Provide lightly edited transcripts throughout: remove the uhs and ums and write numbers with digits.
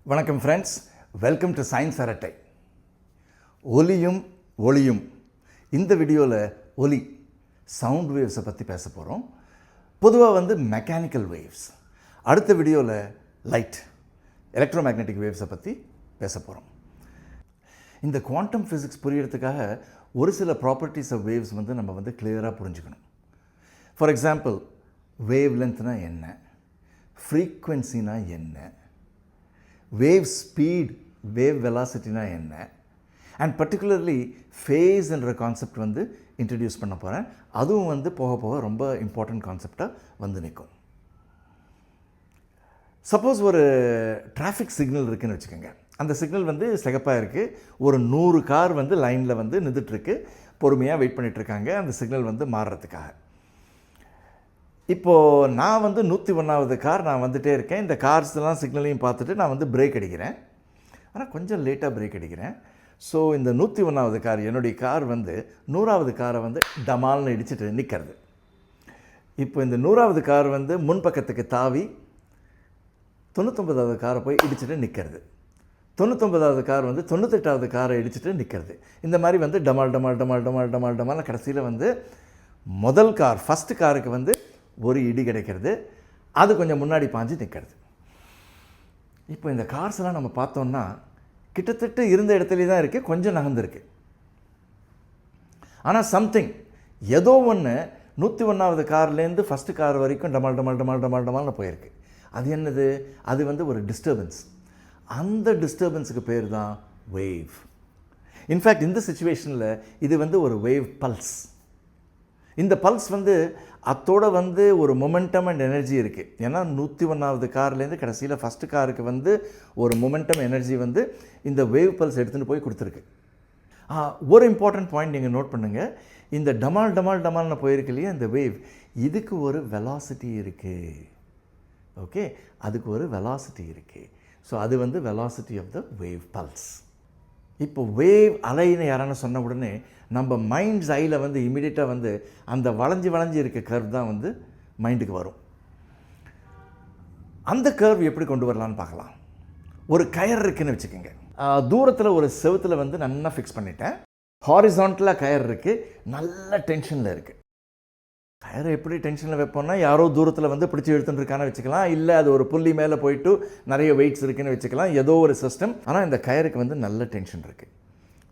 வணக்கம் friends, welcome to science அரட்டை. ஒலியும் ஒளியும். இந்த வீடியோவில் ஒலி சவுண்ட் வேவ்ஸை பற்றி பேச போகிறோம். பொதுவாக மெக்கானிக்கல் வேவ்ஸ். அடுத்த வீடியோவில் லைட் எலக்ட்ரோ மேக்னெட்டிக் வேவ்ஸை பற்றி பேச போகிறோம். இந்த குவாண்டம் ஃபிசிக்ஸ் புரியறதுக்காக ஒரு சில ப்ராப்பர்ட்டிஸ் ஆஃப் வேவ்ஸ் நம்ம கிளியராக புரிஞ்சுக்கணும். ஃபார் எக்ஸாம்பிள், வேவ் லென்த்னா என்ன, ஃப்ரீக்வன்சினா என்ன, வேவ் ஸ்பீட், வேவ் வெலாசிட்டினா என்ன, அண்ட் பர்டிகுலர்லி ஃபேஸ் என்ற கான்செப்ட் இன்ட்ரடியூஸ் பண்ண போகிறேன். அதுவும் போக போக ரொம்ப இம்பார்ட்டண்ட் கான்செப்டாக நிற்கும். சப்போஸ் ஒரு டிராஃபிக் சிக்னல் இருக்குதுன்னு வச்சுக்கோங்க. அந்த சிக்னல் சிகப்பாக இருக்குது. ஒரு 100 கார் லைனில் நின்றுட்டுருக்கு. பொறுமையாக வெயிட் பண்ணிகிட்ருக்காங்க அந்த சிக்னல் மாறுறதுக்காக. இப்போது நான் 101வது கார் நான் வந்துகிட்டே இருக்கேன். இந்த கார்ஸ்லாம் சிக்னலையும் பார்த்துட்டு நான் பிரேக் அடிக்கிறேன். ஆனால் கொஞ்சம் லேட்டாக பிரேக் அடிக்கிறேன். ஸோ இந்த 101வது கார், என்னுடைய கார் 100வது காரை டமால்னு இடிச்சிட்டு நிற்கிறது. இப்போ இந்த 100வது கார் முன்பக்கத்துக்கு தாவி 99வது காரை போய் இடிச்சிட்டு நிற்கிறது. 99வது கார் 98வது காரை இடிச்சிட்டு நிற்கிறது. இந்த மாதிரி டமால் டமால் டமால் டமால் டமால் டமால் கடைசியில் முதல் கார், ஃபஸ்ட்டு காருக்கு ஒரு இடி கிடைக்கிறது. அது கொஞ்சம் முன்னாடி பாஞ்சு நிற்கிறது. இப்போ இந்த கார்ஸ்லாம் நம்ம பார்த்தோம்னா கிட்டத்தட்ட இருந்த இடத்துலே தான் இருக்குது, கொஞ்சம் நகர்ந்துருக்கு. ஆனால் சம்திங், ஏதோ ஒன்று 101வது கார்லேருந்து ஃபஸ்ட்டு கார் வரைக்கும் டமால் டமால் டமால் டமால் டமால்னு போயிருக்கு. அது என்னது? அது ஒரு டிஸ்டர்பன்ஸ். அந்த டிஸ்டர்பன்ஸுக்கு பேர் தான் வேவ். இன்ஃபேக்ட் இந்த சிச்சுவேஷனில் இது ஒரு வேவ் பல்ஸ். இந்த பல்ஸ் அத்தோட ஒரு மொமெண்டம் அண்ட் எனர்ஜி இருக்குது. ஏன்னா 101வது கார்லேருந்து கடைசியில் ஃபஸ்ட்டு காருக்கு ஒரு மொமெண்டம் எனர்ஜி இந்த வேவ் பல்ஸ் எடுத்துகிட்டு போய் கொடுத்துருக்கு. ஒரு இம்பார்ட்டண்ட் பாயிண்ட் நீங்கள் நோட் பண்ணுங்கள். இந்த டமால் டமால் டமால்னு போயிருக்கு இல்லையா இந்த வேவ், இதுக்கு ஒரு வெலாசிட்டி இருக்குது. ஓகே, அதுக்கு ஒரு வெலாசிட்டி இருக்குது. ஸோ அது velocity of the wave pulse. இப்போ வேவ் அலைன்னு யாரான சொன்ன உடனே நம்ம மைண்ட்ஸ் ஐயில் இமீடியட்டாக அந்த வளைஞ்சி இருக்க கர்வ் தான் மைண்டுக்கு வரும். அந்த கர்வ் எப்படி கொண்டு வரலான்னு பார்க்கலாம். ஒரு கயர் இருக்குதுன்னு வச்சுக்கோங்க. தூரத்தில் ஒரு செவுத்தில் நல்லா ஃபிக்ஸ் பண்ணிட்டேன். ஹாரிசான்டலாக கயர் இருக்குது, நல்ல டென்ஷனில் இருக்குது. கயரை எப்படி டென்ஷனில் வைப்போம்னா, யாரோ தூரத்தில் பிடிச்சி எடுத்துகிட்டு இருக்கான்னு வச்சுக்கலாம். இல்லை அது ஒரு புள்ளி மேலே போயிட்டு நிறைய வெயிட்ஸ் இருக்குதுன்னு வச்சுக்கலாம். ஏதோ ஒரு சிஸ்டம். ஆனால் இந்த கயருக்கு நல்ல டென்ஷன் இருக்குது.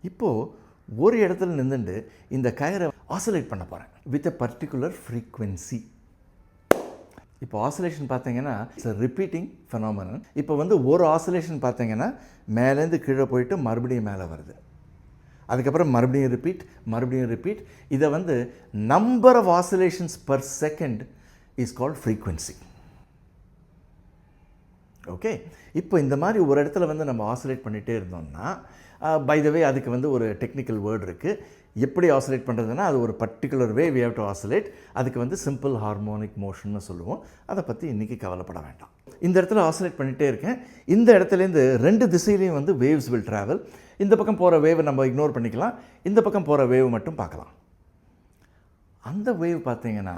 இப்போது ஒரு இடத்துல நின்றுட்டு இந்த கயரை ஆசிலேட் பண்ண போகிறேன் வித் எ பர்டிகுலர் ஃப்ரீக்வன்சி. இப்போ ஆசிலேஷன் பார்த்தீங்கன்னா இட்ஸ் எ ரிப்பீட்டிங் ஃபெனாமினன். இப்போ ஒரு ஆசிலேஷன் பார்த்தீங்கன்னா மேலேருந்து கீழே போயிட்டு மறுபடியும் மேலே வருது. அதுக்கப்புறம் மறுபடியும் ரிப்பீட். இதை number of oscillations per second is called frequency. Okay, இப்போ இந்த மாதிரி ஒரு இடத்துல நம்ம ஆசிலேட் பண்ணிகிட்டே இருந்தோம்னா, பை த வே அதுக்கு ஒரு டெக்னிக்கல் வேர்டு இருக்குது. எப்படி ஆசிலேட் பண்ணுறதுன்னா, அது ஒரு particular way we have to oscillate. அதுக்கு சிம்பிள் ஹார்மோனிக் மோஷன்னு சொல்லுவோம். அதை பற்றி இன்றைக்கி கவலைப்பட வேண்டாம். இந்த இடத்துல ஆசிலேட் பண்ணிகிட்டே இருக்கேன். இந்த இடத்துலேருந்து 2 திசையிலையும் வேவ்ஸ் வில் ட்ராவல். இந்த பக்கம் போகிற வேவை நம்ம இக்னோர் பண்ணிக்கலாம். இந்த பக்கம் போகிற வேவ் மட்டும் பார்க்கலாம். அந்த வேவ் பார்த்தீங்கன்னா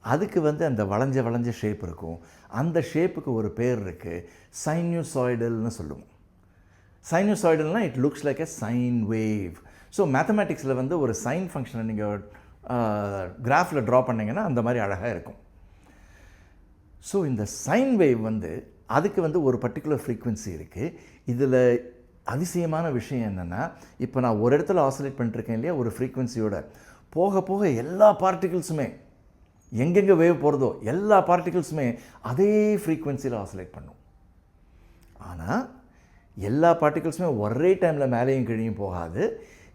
அதுக்கு அந்த வளைஞ்ச ஷேப் இருக்கும். அந்த ஷேப்புக்கு ஒரு பேர் இருக்குது, சைனுசாய்டல்னு சொல்லுவோம். சைனுசாய்டல்னால் it looks like a sine wave. So மேத்தமேட்டிக்ஸில் ஒரு சைன் ஃபங்க்ஷனை நீங்கள் கிராஃபில் ட்ரா பண்ணிங்கன்னா அந்த மாதிரி அழகாக இருக்கும். ஸோ இந்த சைன் வேவ் அதுக்கு ஒரு பர்டிகுலர் ஃப்ரீக்வன்சி இருக்குது. இதில் அதிசயமான விஷயம் என்னென்னா, இப்போ நான் ஒரு இடத்துல ஆசிலேட் பண்ணிட்டுருக்கேன் இல்லையா, ஒரு ஃப்ரீக்வன்சியோட போக போக எல்லா பார்ட்டிகிள்ஸுமே எங்கெங்கே வேவ் போகிறதோ எல்லா பார்ட்டிகிள்ஸுமே அதே ஃப்ரீக்வன்சியில் ஆசிலேட் பண்ணும். ஆனால் எல்லா பார்ட்டிகிள்ஸுமே ஒரே டைமில் மேலேயும் கீழேயும் போகாது.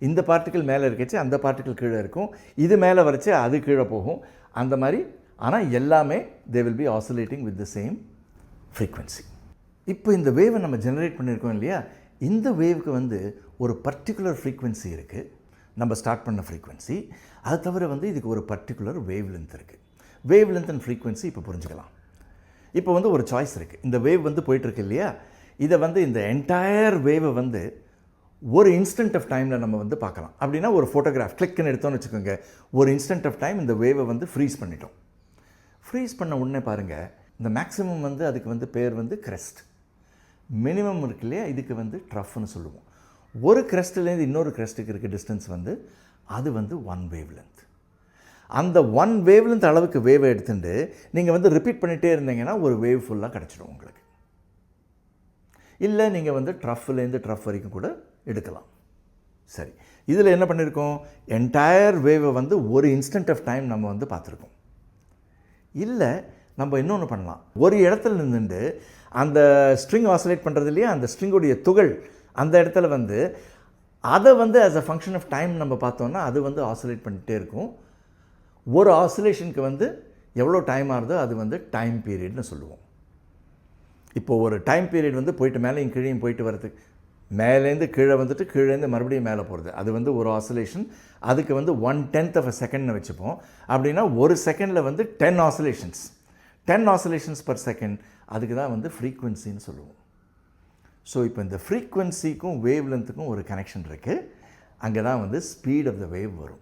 இந்த பார்ட்டிகிள் மேலே இருக்கச்சு அந்த பார்ட்டிகிள் கீழே இருக்கும், இது மேலே வரைச்சி அது கீழே போகும், அந்த மாதிரி. ஆனால் எல்லாமே they will be oscillating with the same frequency. இப்போ இந்த வேவை நம்ம ஜெனரேட் பண்ணியிருக்கோம் இல்லையா, இந்த வேவுக்கு ஒரு பர்டிகுலர் ஃப்ரீக்வன்சி இருக்குது, நம்ம ஸ்டார்ட் பண்ண ஃப்ரீக்வன்சி. அது தவிர இதுக்கு ஒரு பர்டிகுலர் வேவ் லென்த் இருக்குது. வேவ் லென்த் அண்ட் ஃப்ரீக்வன்சி இப்போ புரிஞ்சுக்கலாம். இப்போ ஒரு சாய்ஸ் இருக்குது. இந்த வேவ் போயிட்டுருக்கு இல்லையா, இதை இந்த என்டையர் வேவை ஒரு இன்ஸ்டன்ட் ஆஃப் டைமில் நம்ம பார்க்கலாம். அப்படின்னா ஒரு ஃபோட்டோகிராஃப் கிளிக்குன்னு எடுத்தோன்னு வச்சுக்கோங்க, ஒரு இன்ஸ்டன்ட் ஆஃப் டைம் இந்த வேவை ஃப்ரீஸ் பண்ணிட்டோம். ஃப்ரீஸ் பண்ண உடனே பாருங்கள், இந்த மேக்ஸிமம் அதுக்கு பேர் கிரெஸ்ட். மினிமம் இருக்கு இல்லையா, இதுக்கு வந்து ட்ரஃப்னு சொல்லுவோம். ஒரு கிரஸ்ட்லேருந்து இன்னொரு கிரஸ்ட்டுக்கு இருக்க டிஸ்டன்ஸ் வந்து அது வந்து 1 வேவ் லென்த். அந்த 1 வேவ் லென்த் அளவுக்கு வேவை எடுத்துட்டு நீங்கள் வந்து ரிப்பீட் பண்ணிகிட்டே இருந்தீங்கன்னா ஒரு வேவ் ஃபுல்லாக கிடச்சிடும் உங்களுக்கு. இல்லை நீங்கள் வந்து ட்ரஃப்லேருந்து ட்ரஃப் வரைக்கும் கூட எடுக்கலாம். சரி, இதில் என்ன பண்ணியிருக்கோம், என்டையர் வேவை வந்து ஒரு இன்ஸ்டன்ட் ஆஃப் டைம் நம்ம வந்து பார்த்துருக்கோம். இல்லை நம்ம இன்னொன்று பண்ணலாம், ஒரு இடத்துல நின்றுட்டு அந்த ஸ்ட்ரிங் ஆசிலேட் பண்ணுறது இல்லையா, அந்த ஸ்ட்ரிங்குடைய துகள் அந்த இடத்துல வந்து அதை வந்து as a function of time நம்ம பார்த்தோன்னா அது வந்து ஆசிலேட் பண்ணிகிட்டே இருக்கும். ஒரு ஆசிலேஷனுக்கு வந்து எவ்வளோ டைம் ஆகுதோ அது வந்து டைம் பீரியட்னு சொல்லுவோம். இப்போது ஒரு டைம் பீரியட் வந்து போயிட்டு மேலேயும் கீழேயும் போயிட்டு வரதுக்கு, மேலேருந்து கீழே வந்துட்டு கீழேருந்து மறுபடியும் மேலே போகிறது, அது வந்து ஒரு ஆசிலேஷன். அதுக்கு வந்து 1/10 ஆஃப் அ செகண்ட்னு வச்சுப்போம். அப்படின்னா ஒரு செகண்டில் வந்து 10 ஆசிலேஷன்ஸ், 10 ஆசிலேஷன்ஸ் பர் செகண்ட், அதுக்கு தான் வந்து ஃப்ரீக்வன்சின்னு சொல்லுவோம். ஸோ இப்போ இந்த ஃப்ரீக்வன்சிக்கும் வேவ் லென்த்துக்கும் ஒரு கனெக்ஷன் இருக்குது. அங்கே தான் வந்து ஸ்பீட் ஆஃப் த வேவ் வரும்.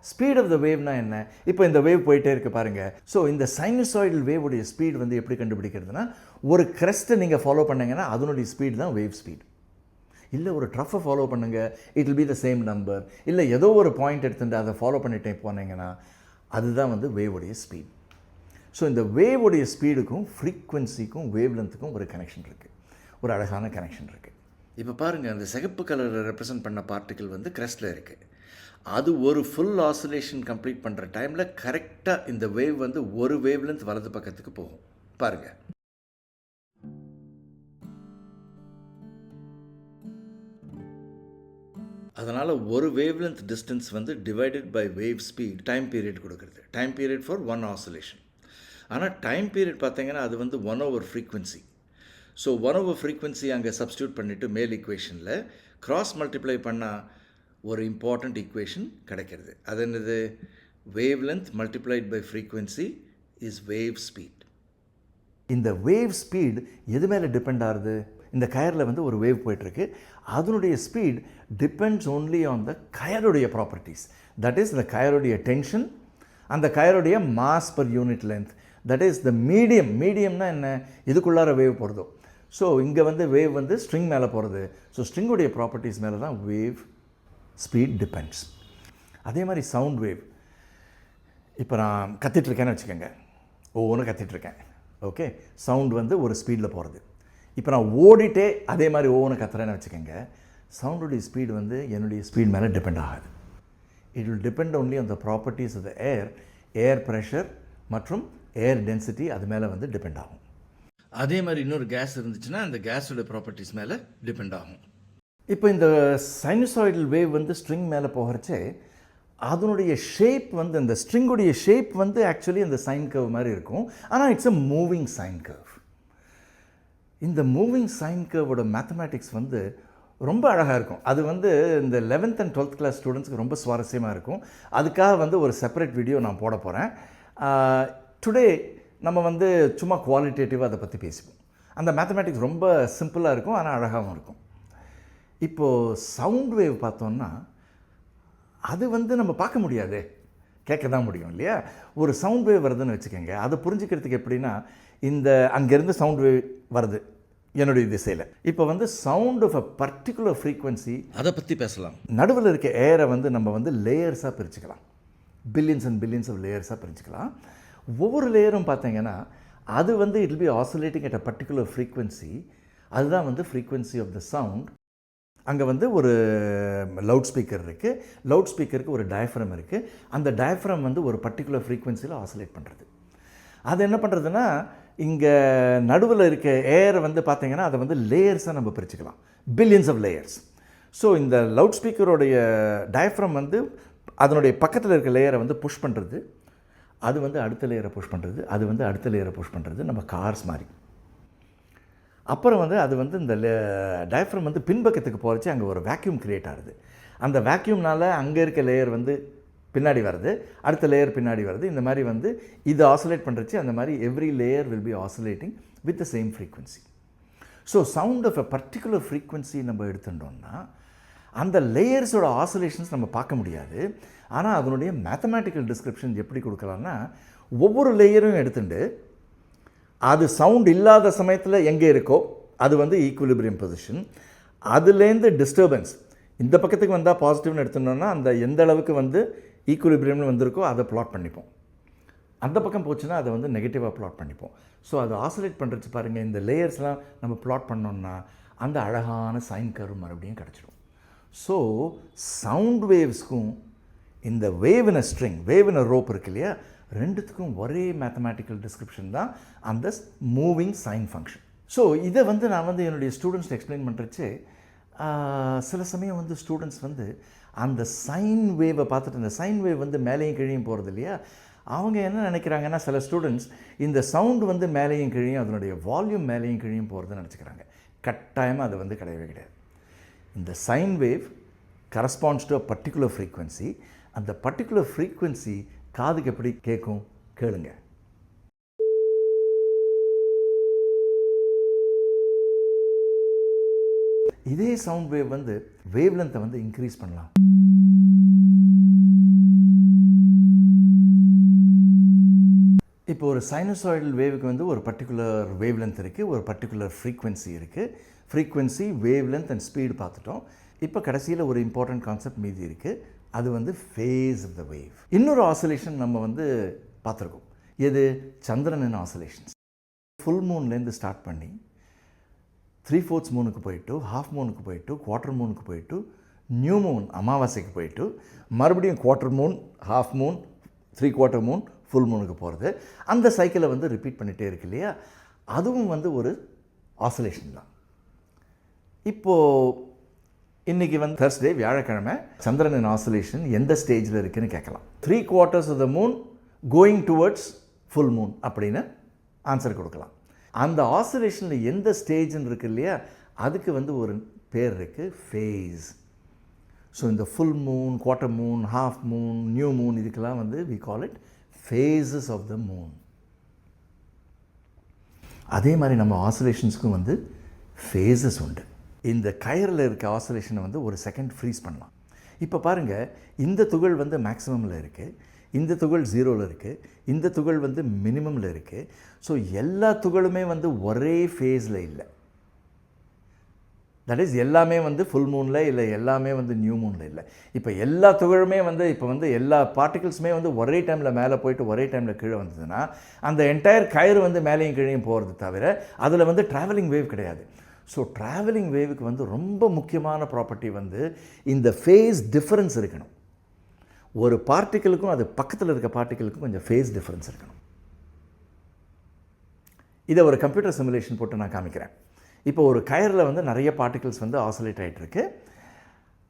ஸ்பீட் ஆஃப் த வேவ்னா என்ன, இப்போ இந்த வேவ் போயிட்டே இருக்குது பாருங்கள். ஸோ இந்த சைனசாய்டல் வேவுடைய ஸ்பீட் வந்து எப்படி கண்டுபிடிக்கிறதுனா, ஒரு கிரெஸ்ட்டை நீங்கள் ஃபாலோ பண்ணிங்கன்னா அதனுடைய ஸ்பீட் தான் வேவ் ஸ்பீட். இல்லை ஒரு ட்ரஃபை ஃபாலோ பண்ணுங்கள், it will be the same number. இல்லை ஏதோ ஒரு பாயிண்ட் எடுத்துட்டு அதை ஃபாலோ பண்ணிட்டே போனீங்கன்னா அதுதான் வந்து வேவுடைய ஸ்பீட். ஸோ இந்த வேவுடைய ஸ்பீடுக்கும் ஃப்ரீக்வன்சிக்கும் வேவ் லென்த்துக்கும் ஒரு கனெக்ஷன் இருக்குது, ஒரு அழகான கனெக்ஷன் இருக்குது. இப்போ பாருங்கள், அந்த சிகப்பு கலரில் ரெப்ரசன்ட் பண்ண பார்ட்டிக்கல் வந்து கிரெஸ்ட்டில் இருக்குது. அது ஒரு ஃபுல் ஆசிலேஷன் கம்ப்ளீட் பண்ணுற டைமில் கரெக்டாக இந்த வேவ் வந்து ஒரு வேவ் லென்த் வலது பக்கத்துக்கு போகும். பாருங்கள், அதனால் ஒரு வேவ் லென்த் டிஸ்டன்ஸ் வந்து divided by wave speed time period கொடுக்குறது. Time period for 1 oscillation. ஆனால் டைம் பீரியட் பார்த்தீங்கன்னா அது வந்து 1/, ஃப்ரீக்வன்சி. ஸோ 1/, ஃப்ரீக்வன்சி அங்கே சப்ஸ்டியூட் பண்ணிவிட்டு மேல் ஈக்குவேஷனில் கிராஸ் மல்டிப்ளை பண்ணால் ஒரு இம்பார்ட்டண்ட் ஈக்குவேஷன் கிடைக்கிறது. அது என்னது, wavelength multiplied by frequency is wave speed. இந்த வேவ் ஸ்பீட் எது மேலே டிபெண்ட் ஆகுது, இந்த கயரில் வந்து ஒரு வேவ் போயிட்டுருக்கு, அதனுடைய speed depends only on the கயருடைய ப்ராப்பர்ட்டிஸ். தட் இஸ் த கயருடைய டென்ஷன், அந்த கயருடைய mass per unit length, that is the medium. மீடியம்னா என்ன, இதுக்குள்ளார வேவ் போகிறதோ. ஸோ இங்கே வந்து வேவ் வந்து ஸ்ட்ரிங் மேலே போகிறது. ஸோ ஸ்ட்ரிங்குடைய ப்ராப்பர்ட்டிஸ் மேலே தான் வேவ் ஸ்பீட் டிபெண்ட்ஸ். அதே மாதிரி சவுண்ட் வேவ். இப்போ நான் கத்திட்டுருக்கேன்னு வச்சுக்கோங்க, ஒவ்வொன்றும் கத்திட்டுருக்கேன், ஓகே, சவுண்ட் வந்து ஒரு ஸ்பீடில் போகிறது. இப்போ நான் ஓடிட்டே அதே மாதிரி ஒவ்வொன்று கத்துறேன்னு வச்சுக்கோங்க, சவுண்டுடைய ஸ்பீடு வந்து என்னுடைய ஸ்பீட் மேலே டிபெண்ட் ஆகாது. It will depend only on the properties of the air, air pressure மற்றும் ஏர் டென்சிட்டி, அது மேலே வந்து டிபெண்ட் ஆகும். அதே மாதிரி இன்னொரு கேஸ் இருந்துச்சுன்னா அந்த கேஸோட ப்ராப்பர்ட்டிஸ் மேலே டிபெண்ட் ஆகும். இப்போ இந்த சைனசாய்டல் வேவ் வந்து ஸ்ட்ரிங் மேலே போகிறச்சே அதனுடைய ஷேப் வந்து, அந்த ஸ்ட்ரிங்குடைய ஷேப் வந்து ஆக்சுவலி அந்த சைன் கர்வ் மாதிரி இருக்கும். ஆனால் it's a moving sine curve. இந்த மூவிங் சைன் கர்வோட மேத்தமேட்டிக்ஸ் வந்து ரொம்ப அழகாக இருக்கும். அது வந்து இந்த 11th and 12th கிளாஸ் ஸ்டூடெண்ட்ஸ்க்கு ரொம்ப சுவாரஸ்யமாக இருக்கும். அதுக்காக வந்து ஒரு செப்பரேட் வீடியோ நான் போட போகிறேன். டுடே நம்ம வந்து சும்மா குவாலிட்டேட்டிவாக அதை பற்றி பேசிப்போம். அந்த மேத்தமேட்டிக்ஸ் ரொம்ப சிம்பிளாக இருக்கும், ஆனால் அழகாகவும் இருக்கும். இப்போது சவுண்ட் வேவ் பார்த்தோன்னா அது வந்து நம்ம பார்க்க முடியாது, கேட்க தான் முடியும் இல்லையா. ஒரு சவுண்ட் வேவ் வருதுன்னு வச்சுக்கோங்க, அதை புரிஞ்சுக்கிறதுக்கு எப்படின்னா, இந்த அங்கேருந்து சவுண்ட் வேவ் வருது என்னுடைய திசையில். இப்போ வந்து sound of a particular frequency, அதை பற்றி பேசலாம். நடுவில் இருக்க ஏரை வந்து நம்ம வந்து லேயர்ஸாக பிரிச்சுக்கலாம், பில்லியன்ஸ் அண்ட் பில்லியன்ஸ் ஆஃப் லேயர்ஸாக பிரிச்சுக்கலாம். ஒவ்வொரு லேயரும் பார்த்தீங்கன்னா அது வந்து it will be oscillating at a particular frequency. அதுதான் வந்து ஃப்ரீக்வன்சி ஆஃப் த சவுண்ட். அங்கே வந்து ஒரு லவுட் ஸ்பீக்கர் இருக்குது, லவுட் ஸ்பீக்கருக்கு ஒரு டயஃப்ரம் இருக்குது. அந்த டயஃப்ரம் வந்து ஒரு பர்டிகுலர் ஃப்ரீக்வன்சியில் ஆசிலேட் பண்ணுறது. அது என்ன பண்ணுறதுன்னா, இங்கே நடுவில் இருக்க ஏரை வந்து பார்த்திங்கன்னா அதை வந்து லேயர்ஸாக நம்ம பிரிச்சுக்கலாம், பில்லியன்ஸ் ஆஃப் லேயர்ஸ். ஸோ இந்த லவுட் ஸ்பீக்கருடைய டயஃப்ரம் வந்து அதனுடைய பக்கத்தில் இருக்க லேயரை வந்து புஷ் பண்ணுறது, அது வந்து அடுத்த லேயரை புஷ் பண்ணுறது, அது வந்து அடுத்த லேயரை புஷ் பண்ணுறது, நம்ம கார்ஸ் மாதிரி. அப்புறம் வந்து அது வந்து இந்த டயஃப்ரம் வந்து பின்பக்கத்துக்கு போகிறச்சு அங்கே ஒரு வேக்யூம் க்ரியேட் ஆகுது. அந்த வேக்யூம்னால் அங்கே இருக்க லேயர் வந்து பின்னாடி வருது, அடுத்த லேயர் பின்னாடி வருது. இந்த மாதிரி வந்து இது ஆசிலேட் பண்ணுறச்சு அந்த மாதிரி every layer will be oscillating with the same frequency. So sound of a particular frequency நம்ம எடுத்துட்டோம்னா அந்த லேயர்ஸோட ஆசிலேஷன்ஸ் நம்ம பார்க்க முடியாது. ஆனால் அதனுடைய மேத்தமேட்டிக்கல் டிஸ்கிரிப்ஷன் எப்படி கொடுக்கலாம்னா, ஒவ்வொரு லேயரும் எடுத்துட்டு அது சவுண்ட் இல்லாத சமயத்தில் எங்கே இருக்கோ அது வந்து ஈக்குலிபிரியம் பொசிஷன். அதுலேருந்து டிஸ்டர்பன்ஸ் இந்த பக்கத்துக்கு வந்தால் பாசிட்டிவ்னு எடுத்துட்டோம்னா அந்த எந்த அளவுக்கு வந்து ஈக்குலிபிரியம்னு வந்திருக்கோ அதை ப்ளாட் பண்ணிப்போம். அந்த பக்கம் போச்சுன்னா அதை வந்து நெகட்டிவாக ப்ளாட் பண்ணிப்போம். ஸோ அது ஆசிலேட் பண்ணுறச்சு பாருங்கள், இந்த லேயர்ஸ்லாம் நம்ம ப்ளாட் பண்ணோம்னா அந்த அழகான சைன் கர்வ் மறுபடியும் கிடச்சிடும். ஸோ சவுண்ட் வேவ்ஸ்க்கும் இந்த வேவ் இன் அ ஸ்ட்ரிங், வேவ் இன் அ ரோப் இருக்கு இல்லையா, ரெண்டுத்துக்கும் ஒரே மேத்தமேட்டிக்கல் டிஸ்கிரிப்ஷன் தான் அந்த மூவிங் சைன் ஃபங்க்ஷன். ஸோ இதை வந்து நான் வந்து என்னுடைய ஸ்டூடெண்ட்ஸ்க்கு எக்ஸ்பிளைன் பண்ணுறச்சு சில சமயம் வந்து ஸ்டூடெண்ட்ஸ் வந்து அந்த சைன் வேவை பார்த்துட்டு, இந்த சைன் வேவ் வந்து மேலேயும் கீழேயும் போகிறது இல்லையா, அவங்க என்ன நினைக்கிறாங்கன்னா, சில ஸ்டூடெண்ட்ஸ் இந்த சவுண்டு வந்து மேலேயும் கீழேயும் அதனுடைய வால்யூம் மேலேயும் கீழேயும் போகிறதுன்னு நினச்சிக்கிறாங்க. கட்டாயமாக அது வந்து கிடையவே கிடையாது. இந்த sine wave corresponds to a particular frequency. அந்த பர்டிகுலர் ஃப்ரீக்வன்சி காதுக்கு எப்படி கேட்கும் கேளுங்க. இதே சவுண்ட் வேவ் வந்து வேவ் லென்த்தை வந்து இன்க்ரீஸ் பண்ணலாம். இப்போ ஒரு சைனசாய்டல் வேவுக்கு வந்து ஒரு பர்டிகுலர் வேவ் லென்த் இருக்குது, ஒரு பர்டிகுலர் ஃப்ரீக்வன்சி இருக்குது. Frequency, wave length and speed பார்த்துட்டோம். இப்போ கடைசியில் ஒரு இம்பார்ட்டன்ட் கான்செப்ட் மீதி இருக்குது, அது வந்து ஃபேஸ் ஆஃப் த வேவ். இன்னொரு ஆசிலேஷன் நம்ம வந்து பார்த்துருக்கோம். எது? சந்திரனின் ஆசிலேஷன்ஸ். ஃபுல் மூன்லேருந்து ஸ்டார்ட் பண்ணி 3/4 மூனுக்கு போயிட்டு, ஹாஃப் மூனுக்கு போயிட்டு, குவார்ட்டர் மூனுக்கு போயிட்டு, நியூ மூன் அமாவாசைக்கு போயிட்டு, மறுபடியும் quarter moon, half moon, 3/4 moon, full மூனுக்கு போகிறது. அந்த சைக்கிளை வந்து ரிப்பீட் பண்ணிகிட்டே இருக்கு இல்லையா, அதுவும் வந்து ஒரு ஆசிலேஷன் தான். இப்போது இன்றைக்கி வந்து Thursday, வியாழக்கிழமை, சந்திரனின் ஆசிலேஷன் எந்த ஸ்டேஜில் இருக்குதுன்னு கேட்கலாம். 3/4 of the moon going towards full moon அப்படின்னு ஆன்சர் கொடுக்கலாம். அந்த ஆசிலேஷனில் எந்த ஸ்டேஜ்னு இருக்குது இல்லையா, அதுக்கு வந்து ஒரு பேர் இருக்குது, ஃபேஸ். ஸோ இந்த full moon, quarter moon, half moon, new moon, இதுக்கெல்லாம் வந்து we call it phases of the moon. அதே மாதிரி நம்ம ஆசிலேஷன்ஸ்க்கும் வந்து phases உண்டு. இந்த கயரில் இருக்க ஆசிலேஷனை வந்து ஒரு செகண்ட் ஃப்ரீஸ் பண்ணலாம். இப்போ பாருங்கள், இந்த துகள் வந்து மேக்ஸிமமில் இருக்குது, இந்த துகள் 0ல் இருக்குது, இந்த துகள் வந்து மினிமமில் இருக்குது. ஸோ எல்லா துகளுமே வந்து ஒரே ஃபேஸில் இல்லை. தட் இஸ் எல்லாமே வந்து ஃபுல் மூனில் இல்லை, எல்லாமே வந்து நியூ மூனில் இல்லை. இப்போ எல்லா துகளுமே வந்து இப்போ வந்து எல்லா பார்ட்டிகிள்ஸுமே வந்து ஒரே டைமில் மேலே போயிட்டு ஒரே டைமில் கீழே வந்ததுன்னா அந்த என்டையர் கயிறு வந்து மேலேயும் கீழேயும் போகிறது தவிர அதில் வந்து ட்ராவலிங் வேவ் கிடையாது. ஸோ ட்ராவலிங் வேவுக்கு வந்து ரொம்ப முக்கியமான ப்ராப்பர்ட்டி வந்து இந்த ஃபேஸ் டிஃபரன்ஸ் இருக்கணும். ஒரு பார்ட்டிக்கிளுக்கும் அது பக்கத்தில் இருக்க பார்ட்டிக்கிளுக்கும் கொஞ்சம் ஃபேஸ் டிஃபரன்ஸ் இருக்கணும். இதை ஒரு கம்ப்யூட்டர் சிமுலேஷன் போட்டு நான் காமிக்கிறேன். இப்போ ஒரு கயரில் வந்து நிறைய பார்ட்டிகிள்ஸ் வந்து ஆசிலேட் ஆகிட்டுருக்கு.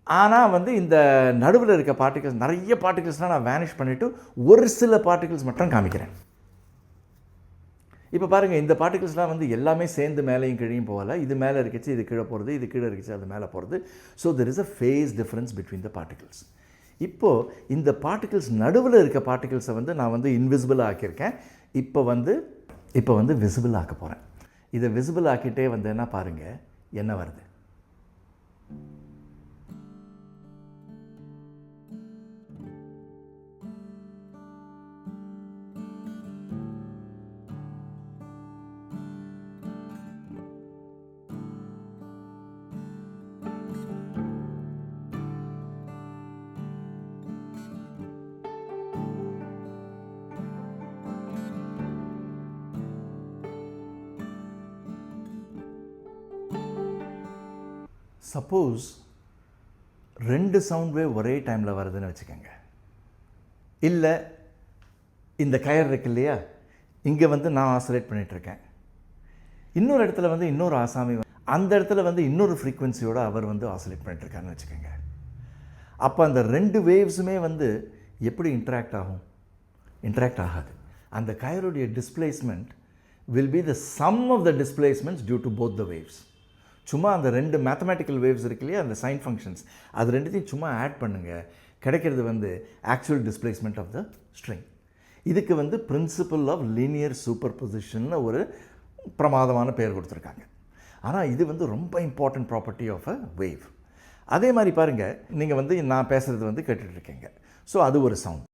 ஆனால் வந்து இந்த நடுவில் இருக்க பார்ட்டிகிள்ஸ், நிறைய பார்ட்டிகிள்ஸ்லாம் நான் வேனிஷ் பண்ணிவிட்டு ஒரு சில பார்ட்டிகிள்ஸ் மட்டும் காமிக்கிறேன். இப்போ பாருங்கள், இந்த பார்ட்டிகிள்ஸ்லாம் வந்து எல்லாமே சேர்ந்து மேலேயும் கீழேயும் போகலை. இது மேலே இருக்குச்சு, இது கீழே போகிறது, இது கீழே இருக்குச்சு, அது மேலே போகிறது. So there is a phase difference between the particles. இப்போது இந்த பார்ட்டிகிள்ஸ் நடுவில் இருக்க பார்ட்டிகிள்ஸை வந்து நான் வந்து இன்விசிபிள் ஆக்கியிருக்கேன். இப்போ வந்து விசிபிள் ஆக்க போகிறேன். இதை விசிபிள் ஆக்கிட்டே வந்தேன்னா பாருங்கள் என்ன வருது. சப்போஸ் 2 சவுண்ட் வேவ் ஒரே டைமில் வருதுன்னு வச்சுக்கோங்க. இல்லை இந்த கயர் இருக்கு இல்லையா, இங்கே வந்து நான் ஆசிலேட் பண்ணிகிட்ருக்கேன், இன்னொரு இடத்துல வந்து இன்னொரு ஆசாமி அந்த இடத்துல வந்து இன்னொரு ஃப்ரீக்வன்சியோடு அவர் வந்து ஆசிலேட் பண்ணிகிட்ருக்காருன்னு வச்சுக்கோங்க. அப்போ அந்த 2 வேவ்ஸுமே வந்து எப்படி இன்ட்ராக்ட் ஆகும்? இன்ட்ராக்ட் ஆகாது. அந்த கயருடைய displacement will be the sum of the displacements due to both the waves. சும்மா அந்த 2 மேத்தமேட்டிக்கல் வேவ்ஸ் இருக்கு இல்லையா, அந்த சைன் ஃபங்க்ஷன்ஸ், அது ரெண்டுத்தையும் சும்மா ஆட் பண்ணுங்கள், கிடைக்கிறது வந்து actual displacement of the string. இதுக்கு வந்து principle of linear superposition ஒரு பிரமாதமான பேர் கொடுத்துருக்காங்க. ஆனால் இது வந்து ரொம்ப important property of a wave. அதே மாதிரி பாருங்கள், நீங்கள் வந்து நான் பேசுகிறது வந்து கேட்டுட்ருக்கீங்க. ஸோ அது ஒரு சவுண்ட்.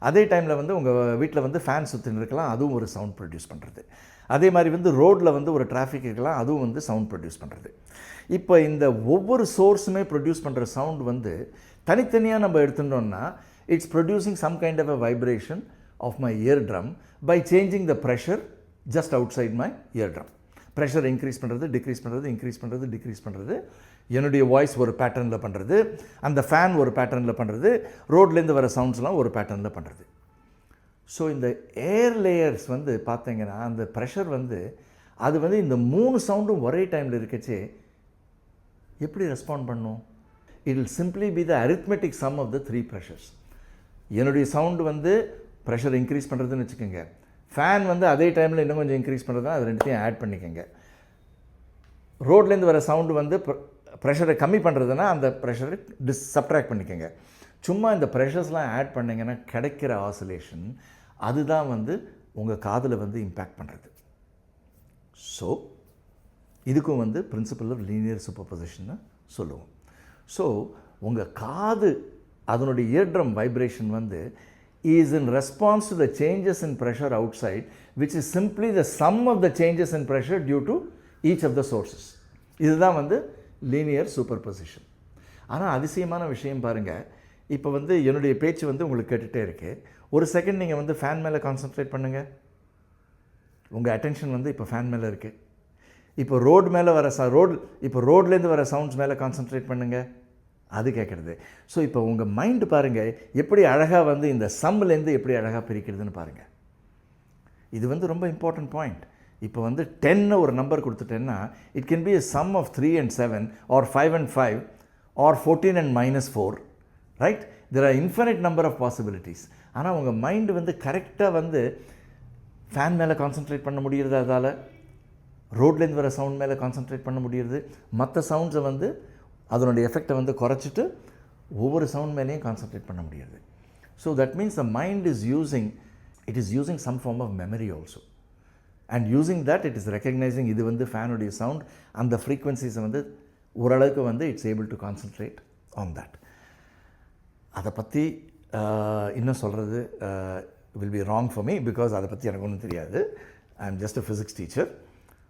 அதே டைமில் வந்து உங்கள் வீட்டில் வந்து ஃபேன் சுற்றின்னு இருக்கலாம், அதுவும் ஒரு சவுண்ட் ப்ரொடியூஸ் பண்ணுறது. அதே மாதிரி வந்து ரோட்டில் வந்து ஒரு டிராஃபிக் இருக்கலாம், அதுவும் வந்து சவுண்ட் ப்ரொடியூஸ் பண்ணுறது. இப்போ இந்த ஒவ்வொரு சோர்ஸுமே ப்ரொடியூஸ் பண்ணுற சவுண்ட் வந்து தனித்தனியாக நம்ம எடுத்துட்டோம்னா it's producing some kind of a vibration of my eardrum by changing the pressure just outside my eardrum. Pressure increase பண்ணுறது, டிக்ரீஸ் பண்ணுறது, இன்க்ரீஸ் பண்ணுறது, டிக்ரீஸ் பண்ணுறது, என்னுடைய வாய்ஸ் ஒரு பேட்டர்னில் பண்ணுறது, அந்த ஃபேன் ஒரு பேட்டர்னில் பண்ணுறது, ரோட்லேருந்து வர சவுண்ட்ஸ்லாம் ஒரு பேட்டர்னில் பண்ணுறது. ஸோ இந்த ஏர் லேயர்ஸ் வந்து பார்த்தீங்கன்னா அந்த ப்ரெஷர் வந்து அது வந்து இந்த 3 சவுண்டும் ஒரே டைமில் இருக்கச்சே எப்படி ரெஸ்பாண்ட் பண்ணும்? It will simply be the arithmetic sum of the 3 pressures. என்னுடைய சவுண்டு வந்து ப்ரெஷர் இன்க்ரீஸ் பண்ணுறதுன்னு வச்சுக்கோங்க, ஃபேன் வந்து அதே டைமில் இன்னும் கொஞ்சம் இன்க்ரீஸ் பண்ணுறதுனா அது ரெண்டுத்தையும் ஆட் பண்ணிக்கோங்க. ரோட்லேருந்து வர சவுண்டு வந்து ப்ரெஷரை கம்மி பண்ணுறதுனா அந்த ப்ரெஷரை சப்ட்ராக்ட் பண்ணிக்கோங்க. சும்மா இந்த ப்ரெஷர்ஸ்லாம் ஆட் பண்ணிங்கன்னா கிடைக்கிற ஆசிலேஷன் அதுதான் வந்து உங்கள் காதில் வந்து இம்பேக்ட் பண்ணுறது. ஸோ இதுக்கும் வந்து பிரின்சிபல் ஆஃப் லீனியர் சூப்பர்பொசிஷன்னு சொல்லுவோம். ஸோ உங்கள் காது அதனுடைய இயர்ட்ரம் வைப்ரேஷன் வந்து is in response to the changes in pressure outside, which is simply the sum of the changes in pressure due to each of the sources. இதுதான் வந்து linear superposition. ஆனால் அதிசயமான விஷயம் பாருங்கள், இப்போ வந்து என்னுடைய பேச்சு வந்து உங்களுக்கு கேட்டுகிட்டே இருக்குது. ஒரு செகண்ட் நீங்கள் வந்து ஃபேன் மேலே கான்சன்ட்ரேட் பண்ணுங்கள், உங்கள் அட்டென்ஷன் வந்து இப்போ ஃபேன் மேலே இருக்குது. இப்போ ரோடு மேலே வர இப்போ ரோட்லேருந்து வர சவுண்ட்ஸ் மேலே கான்சன்ட்ரேட் பண்ணுங்கள், அது கேட்குறது. ஸோ இப்போ உங்கள் மைண்டு பாருங்கள் எப்படி அழகாக வந்து இந்த சம்லேருந்து எப்படி அழகாக பிரிக்கிறதுன்னு பாருங்கள். இது வந்து ரொம்ப இம்பார்ட்டன்ட் பாயிண்ட். இப்போ வந்து 10 ஒரு நம்பர் கொடுத்துட்டேன்னா it can be a sum of 3 and 7 or 5 and 5 or 14 and -4, right? there are infinite number of possibilities. ஆனால் உங்கள் மைண்டு வந்து கரெக்டாக வந்து ஃபேன் மேலே கான்சன்ட்ரேட் பண்ண முடியுறது, அதால் ரோட்லேருந்து வர சவுண்ட் மேலே கான்சன்ட்ரேட் பண்ண முடியுது, மற்ற சவுண்ட்ஸை வந்து அதனுடைய எஃபெக்டை வந்து குறைச்சிட்டு ஒவ்வொரு சவுண்ட் மேலேயும் கான்சன்ட்ரேட் பண்ண முடியாது. So that means the mind is using some form of memory also, and using that it is recognising இது வந்து ஃபேனுடைய சவுண்ட், அந்த ஃப்ரீக்வன்சிஸை வந்து ஓரளவுக்கு வந்து it's able to concentrate on that. அதை பற்றி இன்னும் சொல்கிறது will be wrong for me, because அதை பற்றி எனக்கு ஒன்றும் தெரியாது. I am just a physics teacher.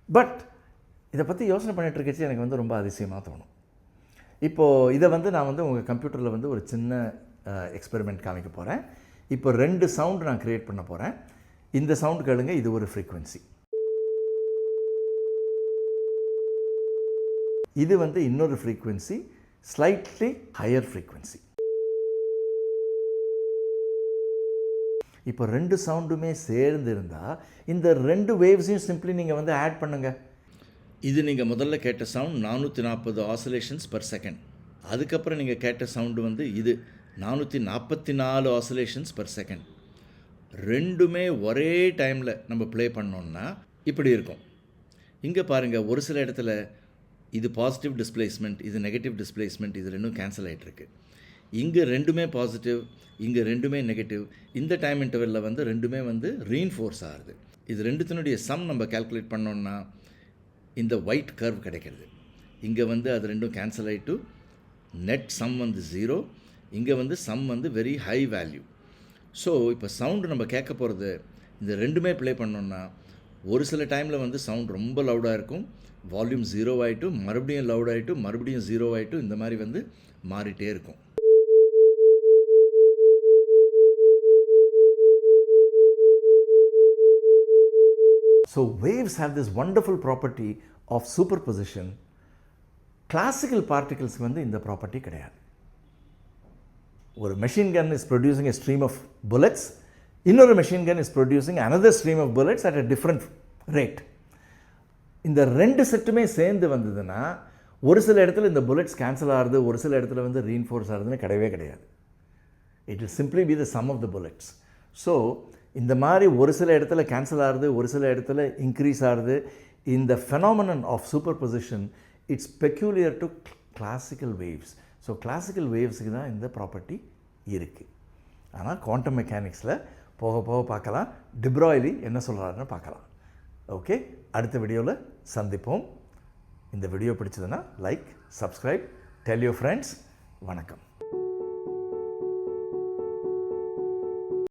But இதை பற்றி யோசனை பண்ணிகிட்டு இருக்கச்சு எனக்கு வந்து ரொம்ப அதிசயமாக தோணும். இப்போது இதை வந்து நான் வந்து உங்கள் கம்ப்யூட்டரில் வந்து ஒரு சின்ன எக்ஸ்பெரிமெண்ட் காமிக்க போகிறேன். இப்போ 2 சவுண்டு நான் க்ரியேட் பண்ண போகிறேன். இந்த சவுண்டு கேளுங்க, இது ஒரு ஃப்ரீக்வன்சி, இது வந்து இன்னொரு ஃப்ரீக்வன்சி, ஸ்லைட்லி ஹையர் ஃப்ரீக்வன்சி. இப்போ 2 சவுண்டுமே சேர்ந்து இருந்தால் இந்த 2 வேவ்ஸையும் சிம்பிளி நீங்கள் வந்து ஆட் பண்ணுங்கள். இது நீங்கள் முதல்ல கேட்ட சவுண்ட் 440 ஆசிலேஷன்ஸ் பர் செகண்ட். அதுக்கப்புறம் நீங்கள் கேட்ட சவுண்டு வந்து இது 444 ஆசிலேஷன்ஸ் பர் செகண்ட். ரெண்டுமே ஒரே டைமில் நம்ம ப்ளே பண்ணோன்னா இப்படி இருக்கும். இங்கே பாருங்கள், ஒரு சில இடத்துல இது பாசிட்டிவ் டிஸ்பிளேஸ்மெண்ட், இது நெகட்டிவ் டிஸ்பிளேஸ்மெண்ட், இது ரெண்டும் கேன்சல் ஆகிட்டுருக்கு. இங்கே ரெண்டுமே பாசிட்டிவ், இங்கே ரெண்டுமே நெகட்டிவ். இந்த டைம் இன்டர்வெல்லில் வந்து ரெண்டுமே வந்து ரீன்ஃபோர்ஸ் ஆகுது. இது ரெண்டுத்தினுடைய சம் நம்ம கால்குலேட் பண்ணோன்னா இந்த ஒயிட் கர்வ் கிடைக்கிறது. இங்கே வந்து அது ரெண்டும் கேன்சல் ஆகிட்டு நெட் சம் வந்து 0, இங்கே வந்து சம் வந்து வெரி ஹை வேல்யூ. ஸோ இப்போ சவுண்டு நம்ம கேட்க போகிறது இந்த ரெண்டுமே ப்ளே பண்ணோன்னா ஒரு சில டைமில் வந்து சவுண்ட் ரொம்ப லவுடாக இருக்கும், வால்யூம் 0 ஆகிட்டு மறுபடியும் லவுட் ஆகிட்டு மறுபடியும் 0 ஆகிட்டு இந்த மாதிரி வந்து மாறிட்டே இருக்கும். So waves have this wonderful property of superposition. Classical particles வந்து இந்த ப்ராப்பர்ட்டி கிடையாது. ஒரு machine gun is producing a stream of bullets, இன்னொரு machine gun is producing another stream of bullets at a different rate. இந்த 2 செட்டுமே சேர்ந்து வந்ததுன்னா ஒரு சில இடத்துல இந்த புல்லட்ஸ் கேன்சல் ஆகுது, ஒரு சில இடத்துல வந்து ரீன்ஃபோர்ஸ் ஆகுதுன்னு கிடையவே கிடையாது. It will simply be the sum of the bullets. So இந்த மாதிரி ஒரு சில இடத்துல கேன்சல் ஆகுது, ஒரு சில இடத்துல இன்க்ரீஸ் ஆகுது. இந்த phenomenon of superposition, it's peculiar to classical waves. So classical வேவ்ஸுக்கு தான் இந்த ப்ராப்பர்ட்டி இருக்குது. ஆனால் குவாண்டம் மெக்கானிக்ஸில் போக போக பார்க்கலாம், டி ப்ரோய்லி என்ன சொல்கிறாருன்னு பார்க்கலாம். ஓகே, அடுத்த வீடியோவில் சந்திப்போம். இந்த வீடியோ பிடிச்சதுன்னா like, subscribe, tell your friends. வணக்கம்.